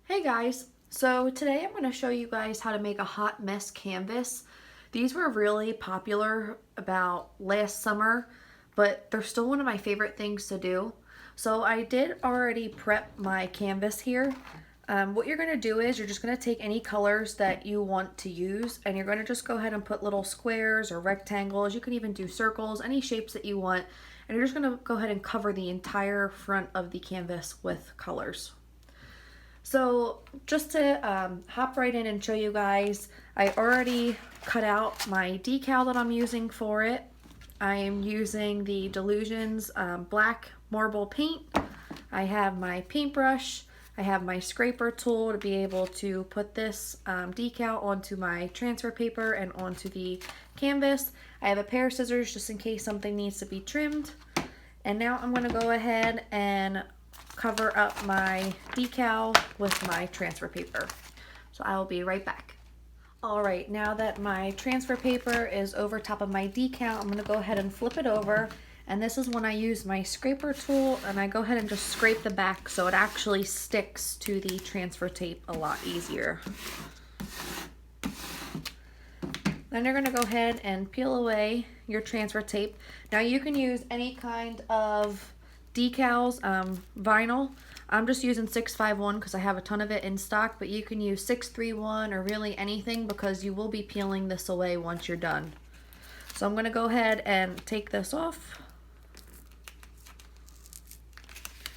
Hey guys, so today I'm going to show you guys how to make a hot mess canvas. These were really popular about last summer, but they're still one of my favorite things to do. So I did already prep my canvas here. What you're going to do is you're just going to take any colors that you want to use and you're going to just go ahead and put little squares or rectangles. You can even do circles, any shapes that you want. And you're just going to go ahead and cover the entire front of the canvas with colors. So just to hop right in and show you guys, I already cut out my decal that I'm using for it. I am using the Delusions black marble paint. I have my paintbrush. I have my scraper tool to be able to put this decal onto my transfer paper and onto the canvas. I have a pair of scissors just in case something needs to be trimmed. And now I'm going to go ahead and cover up my decal with my transfer paper. So I will be right back. All right, now that my transfer paper is over top of my decal, I'm going to go ahead and flip it over. And this is when I use my scraper tool and I go ahead and just scrape the back so it actually sticks to the transfer tape a lot easier. Then you're going to go ahead and peel away your transfer tape. Now you can use any kind of decals, vinyl. I'm just using 651 because I have a ton of it in stock, but you can use 631 or really anything because you will be peeling this away once you're done. So I'm going to go ahead and take this off.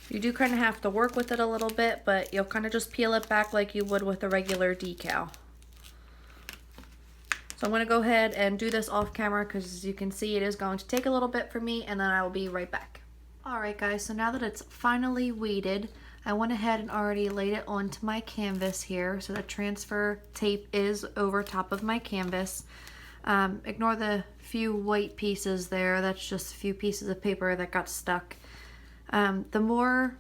You do kind of have to work with it a little bit, but you'll kind of just peel it back like you would with a regular decal. So I'm going to go ahead and do this off camera because as you can see it is going to take a little bit for me, and then I will be right back. Alright guys, so now that it's finally weighted, I went ahead and already laid it onto my canvas here. So the transfer tape is over top of my canvas. Ignore the few white pieces there, that's just a few pieces of paper that got stuck. The more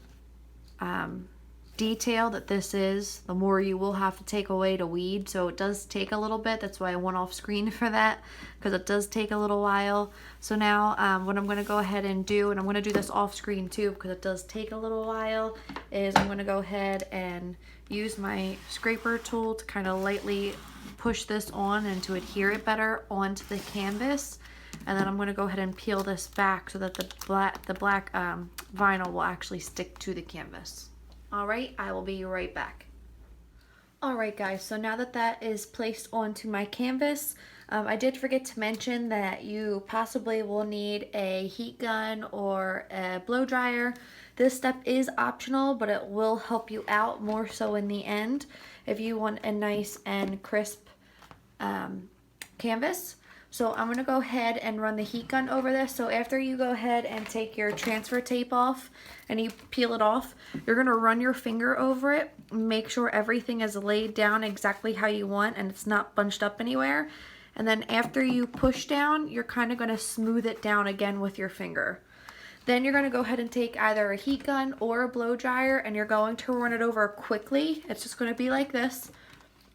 detail that this is, the more you will have to take away to weed, so it does take a little bit. That's why I went off screen for that, because it does take a little while. So now what I'm going to go ahead and do, and I'm going to do this off screen too because it does take a little while, is I'm going to go ahead and use my scraper tool to kind of lightly push this on and to adhere it better onto the canvas. And then I'm going to go ahead and peel this back so that the black vinyl will actually stick to the canvas. Alright, I will be right back. Alright guys, so now that that is placed onto my canvas, I did forget to mention that you possibly will need a heat gun or a blow dryer. This step is optional, but it will help you out more so in the end if you want a nice and crisp canvas. So I'm going to go ahead and run the heat gun over this. So after you go ahead and take your transfer tape off and you peel it off, you're going to run your finger over it. Make sure everything is laid down exactly how you want and it's not bunched up anywhere. And then after you push down, you're kind of going to smooth it down again with your finger. Then you're going to go ahead and take either a heat gun or a blow dryer and you're going to run it over quickly. It's just going to be like this.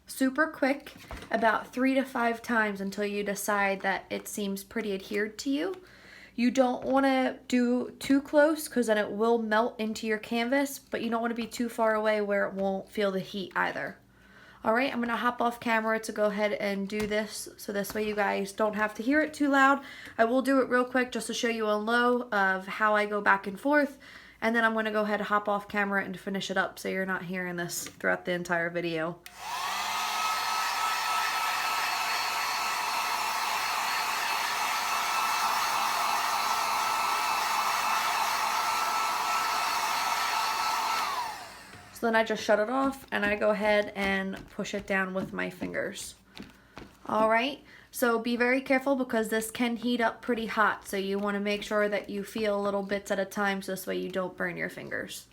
Super quick, about 3 to 5 times until you decide that it seems pretty adhered to you. You don't want to do too close because then it will melt into your canvas, but you don't want to be too far away where it won't feel the heat either. Alright, I'm going to hop off camera to go ahead and do this so this way you guys don't have to hear it too loud. I will do it real quick just to show you on low of how I go back and forth, and then I'm going to go ahead and hop off camera and finish it up so you're not hearing this throughout the entire video. So then I just shut it off and I go ahead and push it down with my fingers. Alright, so be very careful because this can heat up pretty hot, so you want to make sure that you feel little bits at a time so this way you don't burn your fingers.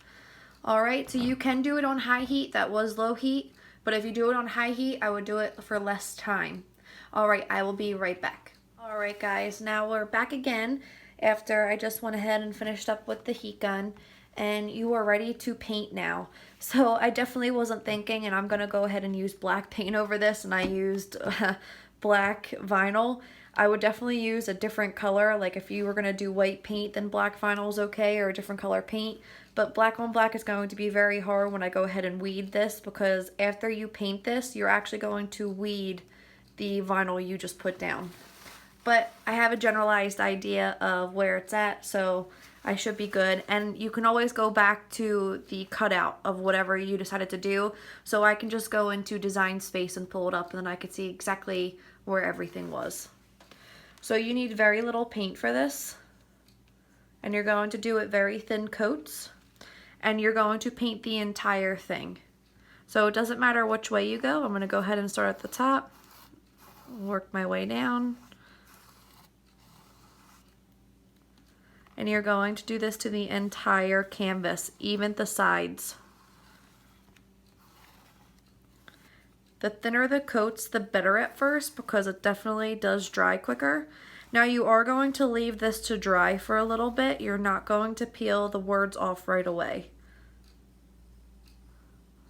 Alright, so you can do it on high heat, that was low heat, but if you do it on high heat, I would do it for less time. Alright, I will be right back. Alright guys, now we're back again after I just went ahead and finished up with the heat gun. And you are ready to paint now. So I definitely wasn't thinking, and I'm gonna go ahead and use black paint over this, and I used black vinyl. I would definitely use a different color, like if you were gonna do white paint then black vinyl is okay, or a different color paint. But black on black is going to be very hard when I go ahead and weed this, because after you paint this, you're actually going to weed the vinyl you just put down. But I have a generalized idea of where it's at, so I should be good. And you can always go back to the cutout of whatever you decided to do. So I can just go into design space and pull it up, and then I can see exactly where everything was. So you need very little paint for this. And you're going to do it very thin coats. And you're going to paint the entire thing. So it doesn't matter which way you go. I'm going to go ahead and start at the top. Work my way down. And you're going to do this to the entire canvas, even the sides. The thinner the coats, the better at first, because it definitely does dry quicker. Now you are going to leave this to dry for a little bit. You're not going to peel the words off right away.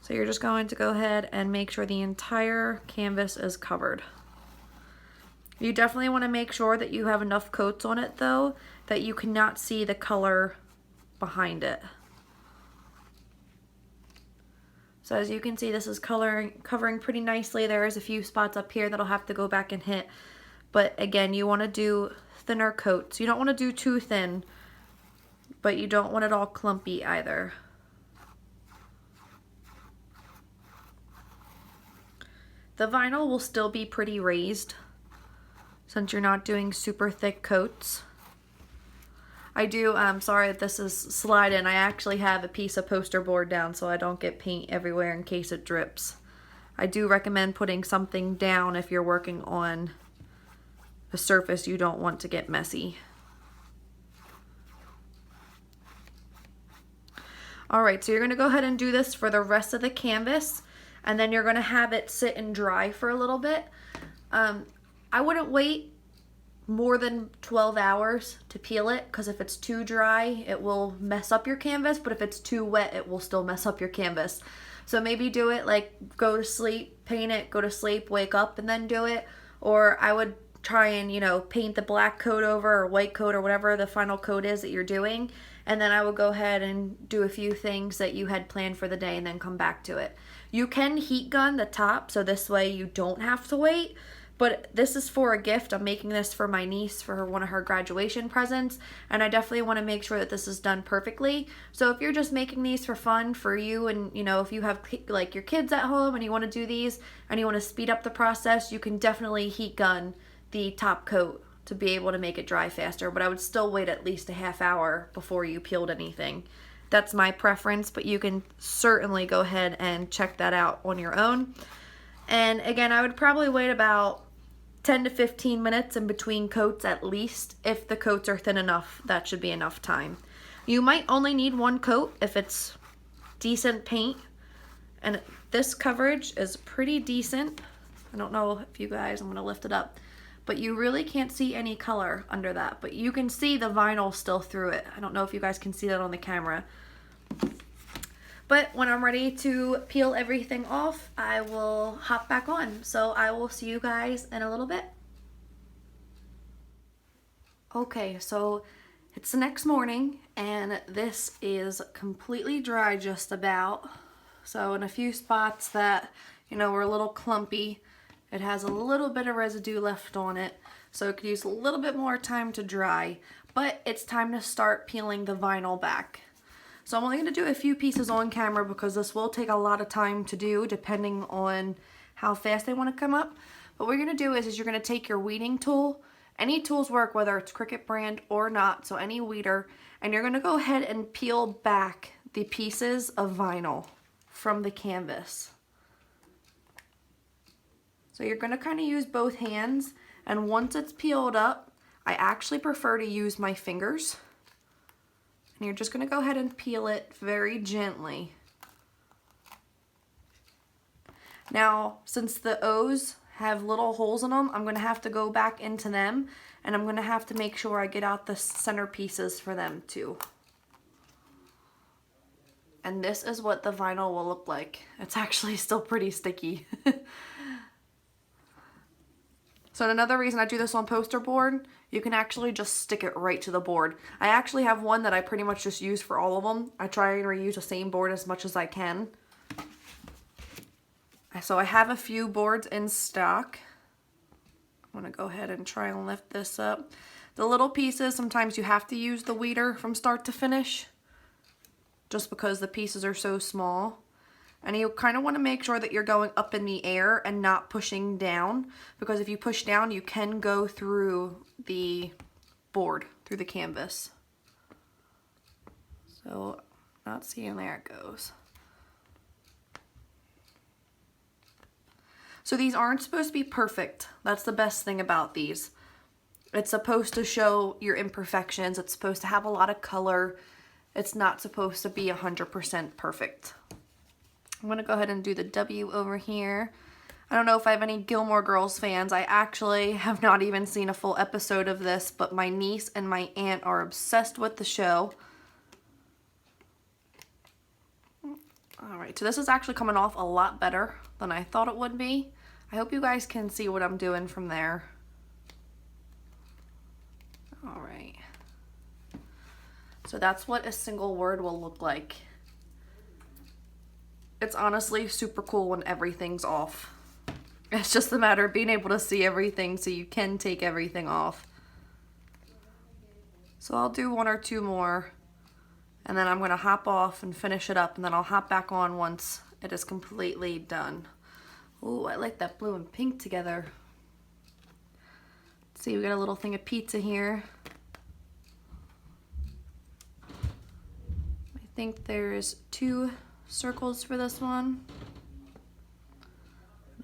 So you're just going to go ahead and make sure the entire canvas is covered. You definitely want to make sure that you have enough coats on it though, that you cannot see the color behind it. So as you can see, this is covering pretty nicely. There is a few spots up here that'll have to go back and hit. But again, you want to do thinner coats. You don't want to do too thin, but you don't want it all clumpy either. The vinyl will still be pretty raised since you're not doing super thick coats. I'm sorry that this is sliding. I actually have a piece of poster board down so I don't get paint everywhere in case it drips. I do recommend putting something down if you're working on a surface you don't want to get messy. Alright, so you're going to go ahead and do this for the rest of the canvas, and then you're going to have it sit and dry for a little bit. I wouldn't wait more than 12 hours to peel it, because if it's too dry it will mess up your canvas, but if it's too wet it will still mess up your canvas. So maybe do it like go to sleep, paint it, go to sleep, wake up and then do it. Or I would try and, you know, paint the black coat over or white coat or whatever the final coat is that you're doing, and then I would go ahead and do a few things that you had planned for the day and then come back to it. You can heat gun the top, so this way you don't have to wait. But this is for a gift. I'm making this for my niece for one of her graduation presents, and I definitely want to make sure that this is done perfectly. So if you're just making these for fun for you, and you know, if you have like your kids at home and you want to do these and you want to speed up the process, you can definitely heat gun the top coat to be able to make it dry faster. But I would still wait at least a half hour before you peeled anything. That's my preference, but you can certainly go ahead and check that out on your own. And again, I would probably wait about 10 to 15 minutes in between coats at least. If the coats are thin enough, that should be enough time. You might only need one coat if it's decent paint, and this coverage is pretty decent. I don't know if you guys, I'm going to lift it up, but you really can't see any color under that, but you can see the vinyl still through it. I don't know if you guys can see that on the camera. But when I'm ready to peel everything off, I will hop back on. So I will see you guys in a little bit. Okay, so it's the next morning and this is completely dry just about. So in a few spots that, you know, were a little clumpy, it has a little bit of residue left on it. So it could use a little bit more time to dry, but it's time to start peeling the vinyl back. So I'm only going to do a few pieces on camera because this will take a lot of time to do depending on how fast they want to come up. What we're going to do is you're going to take your weeding tool. Any tools work, whether it's Cricut brand or not, so any weeder. And you're going to go ahead and peel back the pieces of vinyl from the canvas. So you're going to kind of use both hands. And once it's peeled up, I actually prefer to use my fingers. And you're just going to go ahead and peel it very gently. Now, since the O's have little holes in them, I'm going to have to go back into them, and I'm going to have to make sure I get out the center pieces for them too. And this is what the vinyl will look like. It's actually still pretty sticky. So another reason I do this on poster board, you can actually just stick it right to the board. I actually have one that I pretty much just use for all of them. I try and reuse the same board as much as I can. So I have a few boards in stock. I'm gonna go ahead and try and lift this up. The little pieces, sometimes you have to use the weeder from start to finish, just because the pieces are so small. And you kind of want to make sure that you're going up in the air and not pushing down, because if you push down, you can go through the board, through the canvas. So, not seeing, there it goes. So these aren't supposed to be perfect. That's the best thing about these. It's supposed to show your imperfections. It's supposed to have a lot of color. It's not supposed to be 100% perfect. I'm going to go ahead and do the W over here. I don't know if I have any Gilmore Girls fans. I actually have not even seen a full episode of this, but my niece and my aunt are obsessed with the show. Alright, so this is actually coming off a lot better than I thought it would be. I hope you guys can see what I'm doing from there. Alright. So that's what a single word will look like. It's honestly super cool when everything's off. It's just a matter of being able to see everything so you can take everything off. So I'll do one or two more, and then I'm going to hop off and finish it up, and then I'll hop back on once it is completely done. Ooh, I like that blue and pink together. Let's see, we got a little thing of pizza here. I think there's 2 circles for this one.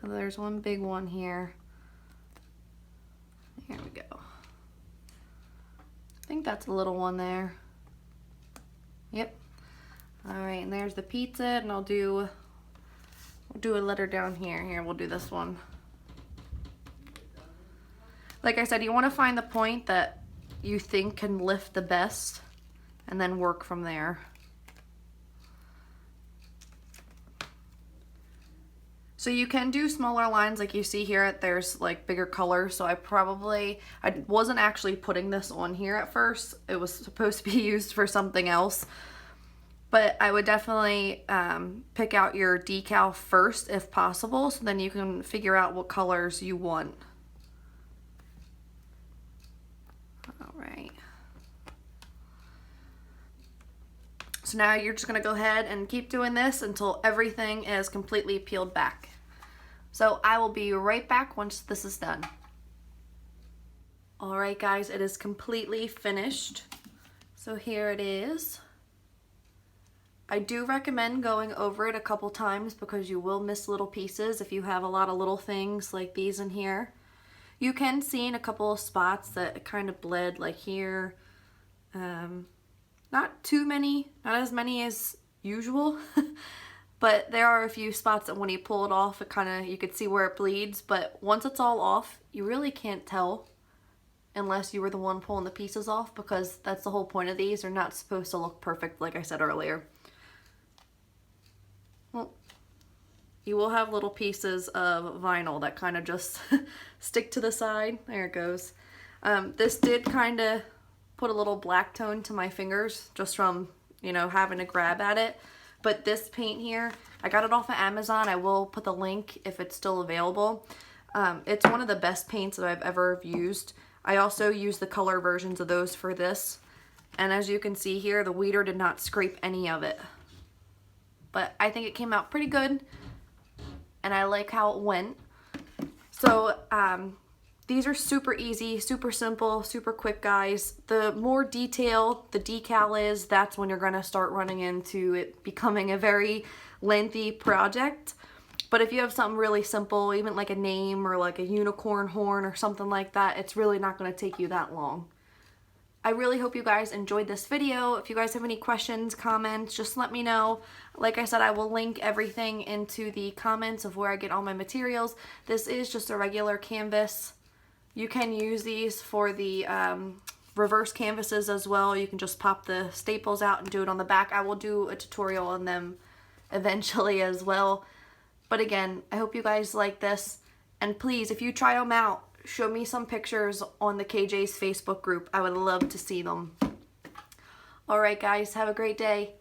And there's one big one here. Here we go. I think that's a little one there. Yep. Alright, and there's the pizza, and we'll do a letter down here. Here, we'll do this one. Like I said, you want to find the point that you think can lift the best, and then work from there. So you can do smaller lines like you see here. There's like bigger colors. So I wasn't actually putting this on here at first. It was supposed to be used for something else. But I would definitely pick out your decal first if possible, so then you can figure out what colors you want. All right. So now you're just gonna go ahead and keep doing this until everything is completely peeled back. So I will be right back once this is done. All right guys, it is completely finished. So here it is. I do recommend going over it a couple times because you will miss little pieces if you have a lot of little things like these in here. You can see in a couple of spots that it kind of bled, like here. Not too many, not as many as usual, but there are a few spots that when you pull it off, you could see where it bleeds, but once it's all off, you really can't tell unless you were the one pulling the pieces off, because that's the whole point of these. They're not supposed to look perfect, like I said earlier. Well, you will have little pieces of vinyl that kind of just stick to the side. There it goes. This did kind of put a little black tone to my fingers just from, having to grab at it. But this paint here, I got it off of Amazon. I will put the link if it's still available. It's one of the best paints that I've ever used. I also use the color versions of those for this. And as you can see here, the weeder did not scrape any of it. But I think it came out pretty good, and I like how it went. So these are super easy, super simple, super quick, guys. The more detailed the decal is, that's when you're going to start running into it becoming a very lengthy project. But if you have something really simple, even like a name or like a unicorn horn or something like that, it's really not going to take you that long. I really hope you guys enjoyed this video. If you guys have any questions, comments, just let me know. Like I said, I will link everything into the comments of where I get all my materials. This is just a regular canvas. You can use these for the reverse canvases as well. You can just pop the staples out and do it on the back. I will do a tutorial on them eventually as well. But again, I hope you guys like this. And please, if you try them out, show me some pictures on the KJ's Facebook group. I would love to see them. All right, guys, have a great day.